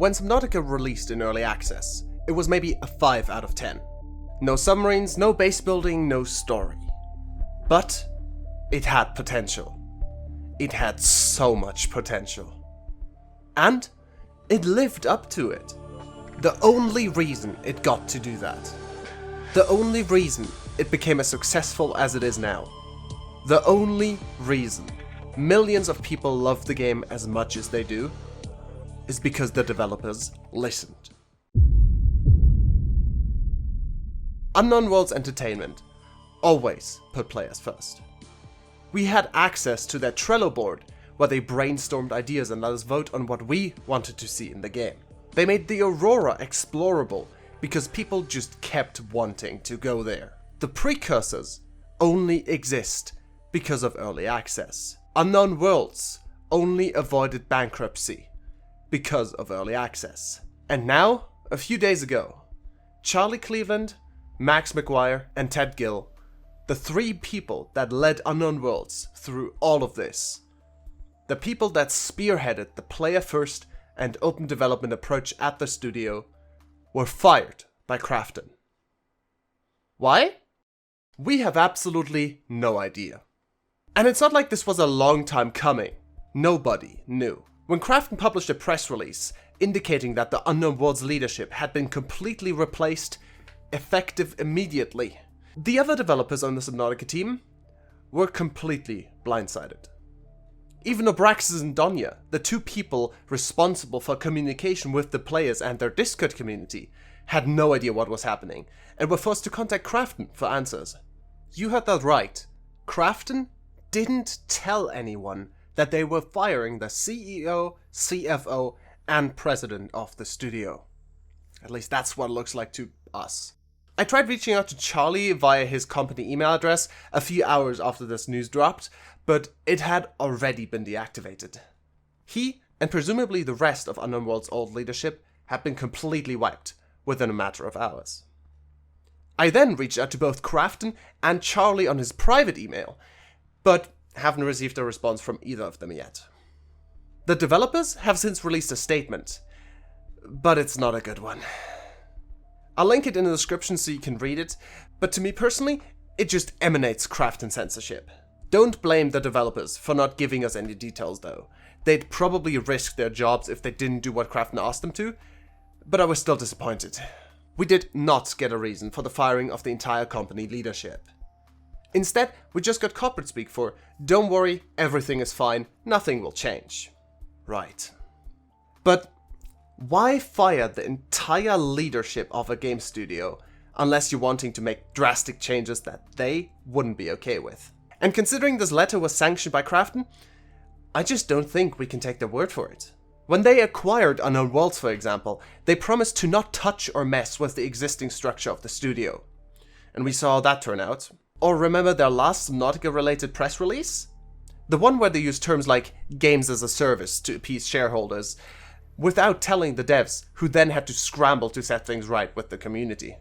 When Subnautica released in early access, it was maybe a 5 out of 10. No submarines, no base building, no story. But it had potential. It had so much potential. And it lived up to it. The only reason it got to do that. The only reason it became as successful as it is now. The only reason millions of people love the game as much as they do is because the developers listened. Unknown Worlds Entertainment always put players first. We had access to their Trello board where they brainstormed ideas and let us vote on what we wanted to see in the game. They made the Aurora explorable because people just kept wanting to go there. The precursors only exist because of early access. Unknown Worlds only avoided bankruptcy because of early access. And now, a few days ago, Charlie Cleveland, Max McGuire, and Ted Gill, the three people that led Unknown Worlds through all of this, the people that spearheaded the player-first and open development approach at the studio, were fired by Krafton. Why? We have absolutely no idea. And it's not like this was a long time coming. Nobody knew. When Krafton published a press release indicating that the Unknown Worlds leadership had been completely replaced, effective immediately, the other developers on the Subnautica team were completely blindsided. Even Abraxas and Donya, the two people responsible for communication with the players and their Discord community, had no idea what was happening and were forced to contact Krafton for answers. You heard that right. Krafton didn't tell anyone that they were firing the CEO, CFO, and president of the studio. At least that's what it looks like to us. I tried reaching out to Charlie via his company email address a few hours after this news dropped, but it had already been deactivated. He, and presumably the rest of Unknown Worlds' old leadership, had been completely wiped within a matter of hours. I then reached out to both Krafton and Charlie on his private email, but haven't received a response from either of them yet. The developers have since released a statement, but it's not a good one. I'll link it in the description so you can read it, but to me personally, it just emanates Krafton censorship. Don't blame the developers for not giving us any details though. They'd probably risk their jobs if they didn't do what Krafton asked them to, but I was still disappointed. We did not get a reason for the firing of the entire company leadership. Instead, we just got corporate speak for, "Don't worry, everything is fine, nothing will change." Right. But why fire the entire leadership of a game studio unless you're wanting to make drastic changes that they wouldn't be okay with? And considering this letter was sanctioned by Krafton, I just don't think we can take their word for it. When they acquired Unknown Worlds, for example, they promised to not touch or mess with the existing structure of the studio. And we saw how that turn out. Or remember their last Subnautica-related press release? The one where they used terms like games as a service to appease shareholders, without telling the devs, who then had to scramble to set things right with the community.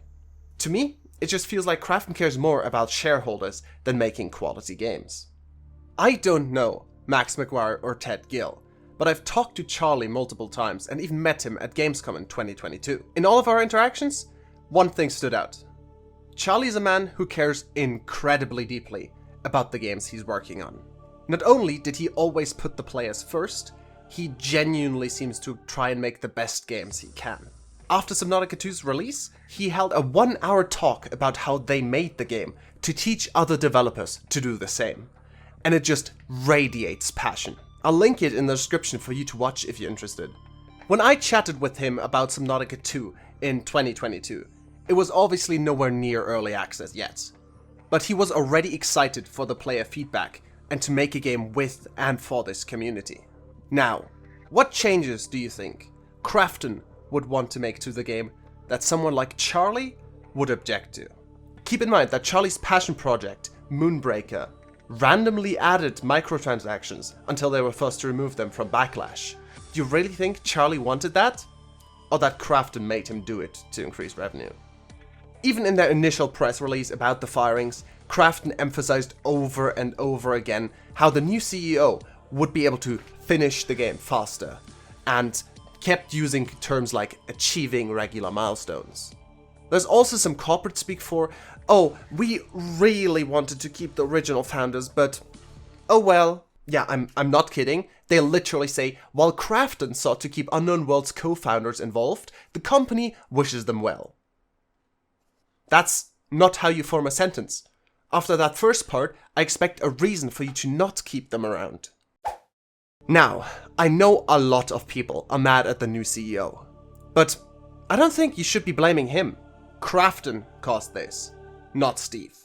To me, it just feels like Krafton cares more about shareholders than making quality games. I don't know Max McGuire or Ted Gill, but I've talked to Charlie multiple times and even met him at Gamescom in 2022. In all of our interactions, one thing stood out. Charlie's a man who cares incredibly deeply about the games he's working on. Not only did he always put the players first, he genuinely seems to try and make the best games he can. After Subnautica 2's release, he held a 1-hour talk about how they made the game to teach other developers to do the same. And it just radiates passion. I'll link it in the description for you to watch if you're interested. When I chatted with him about Subnautica 2 in 2022, it was obviously nowhere near early access yet. But he was already excited for the player feedback and to make a game with and for this community. Now, what changes do you think Krafton would want to make to the game that someone like Charlie would object to? Keep in mind that Charlie's passion project, Moonbreaker, randomly added microtransactions until they were forced to remove them from Backlash. Do you really think Charlie wanted that? Or that Krafton made him do it to increase revenue? Even in their initial press release about the firings, Krafton emphasized over and over again how the new CEO would be able to finish the game faster and kept using terms like achieving regular milestones. There's also some corporate speak for, oh, we really wanted to keep the original founders, but oh well. Yeah, I'm not kidding. They literally say, while Krafton sought to keep Unknown Worlds co-founders involved, the company wishes them well. That's not how you form a sentence. After that first part, I expect a reason for you to not keep them around. Now, I know a lot of people are mad at the new CEO, but I don't think you should be blaming him. Krafton caused this, not Steve.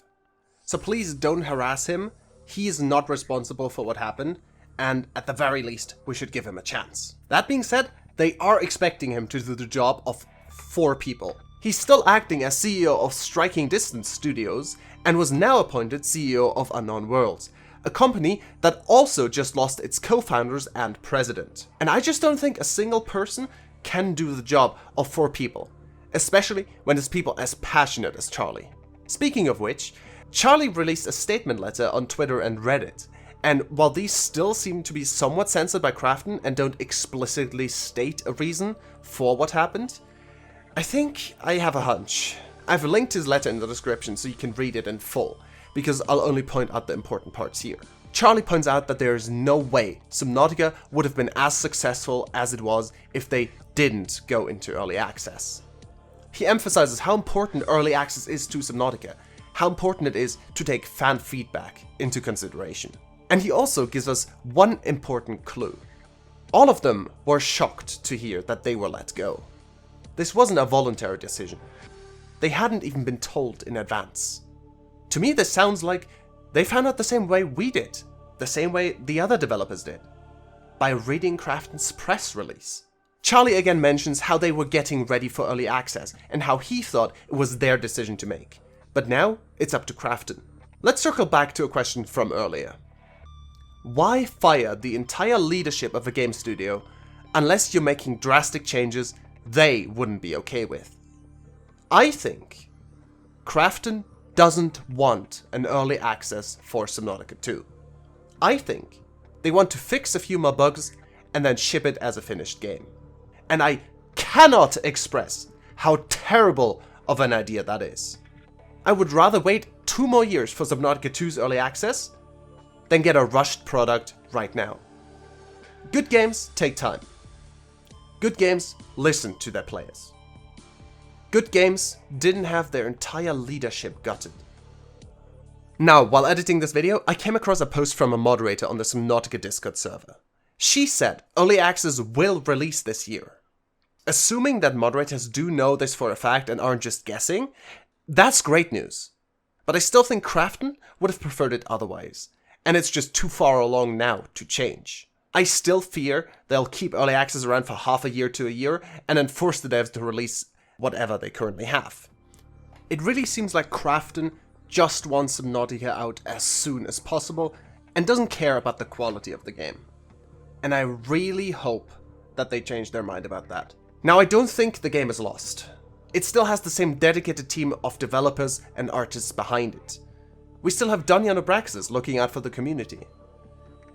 So please don't harass him. He is not responsible for what happened, and at the very least, we should give him a chance. That being said, they are expecting him to do the job of 4 people. He's still acting as CEO of Striking Distance Studios and was now appointed CEO of Unknown Worlds, a company that also just lost its co-founders and president. And I just don't think a single person can do the job of 4 people, especially when it's people as passionate as Charlie. Speaking of which, Charlie released a statement letter on Twitter and Reddit, and while these still seem to be somewhat censored by Krafton and don't explicitly state a reason for what happened, I think I have a hunch. I've linked his letter in the description so you can read it in full, because I'll only point out the important parts here. Charlie points out that there is no way Subnautica would have been as successful as it was if they didn't go into early access. He emphasizes how important early access is to Subnautica, how important it is to take fan feedback into consideration. And he also gives us one important clue. All of them were shocked to hear that they were let go. This wasn't a voluntary decision. They hadn't even been told in advance. To me, this sounds like they found out the same way we did, the same way the other developers did, by reading Krafton's press release. Charlie again mentions how they were getting ready for early access and how he thought it was their decision to make. But now, it's up to Krafton. Let's circle back to a question from earlier. Why fire the entire leadership of a game studio unless you're making drastic changes they wouldn't be okay with? I think Krafton doesn't want an early access for Subnautica 2. I think they want to fix a few more bugs and then ship it as a finished game. And I cannot express how terrible of an idea that is. I would rather wait 2 more years for Subnautica 2's early access than get a rushed product right now. Good games take time. Good games listen to their players. Good games didn't have their entire leadership gutted. Now, while editing this video, I came across a post from a moderator on the Subnautica Discord server. She said early access will release this year. Assuming that moderators do know this for a fact and aren't just guessing, that's great news. But I still think Krafton would have preferred it otherwise, and it's just too far along now to change. I still fear they'll keep early access around for half a year to a year and then force the devs to release whatever they currently have. It really seems like Krafton just wants Subnautica out as soon as possible and doesn't care about the quality of the game. And I really hope that they change their mind about that. Now, I don't think the game is lost. It still has the same dedicated team of developers and artists behind it. We still have Dunya and Abraxas looking out for the community.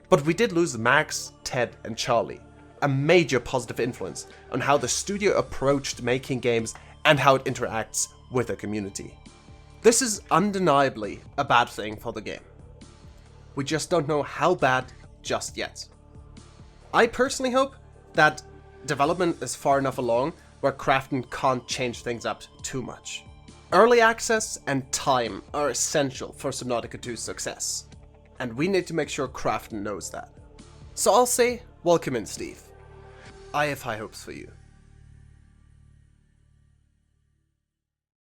But we did lose Max, Ted, and Charlie, a major positive influence on how the studio approached making games and how it interacts with the community. This is undeniably a bad thing for the game. We just don't know how bad just yet. I personally hope that development is far enough along where Krafton can't change things up too much. Early access and time are essential for Subnautica 2's success, and we need to make sure Krafton knows that. So I'll say, welcome in, Steve. I have high hopes for you.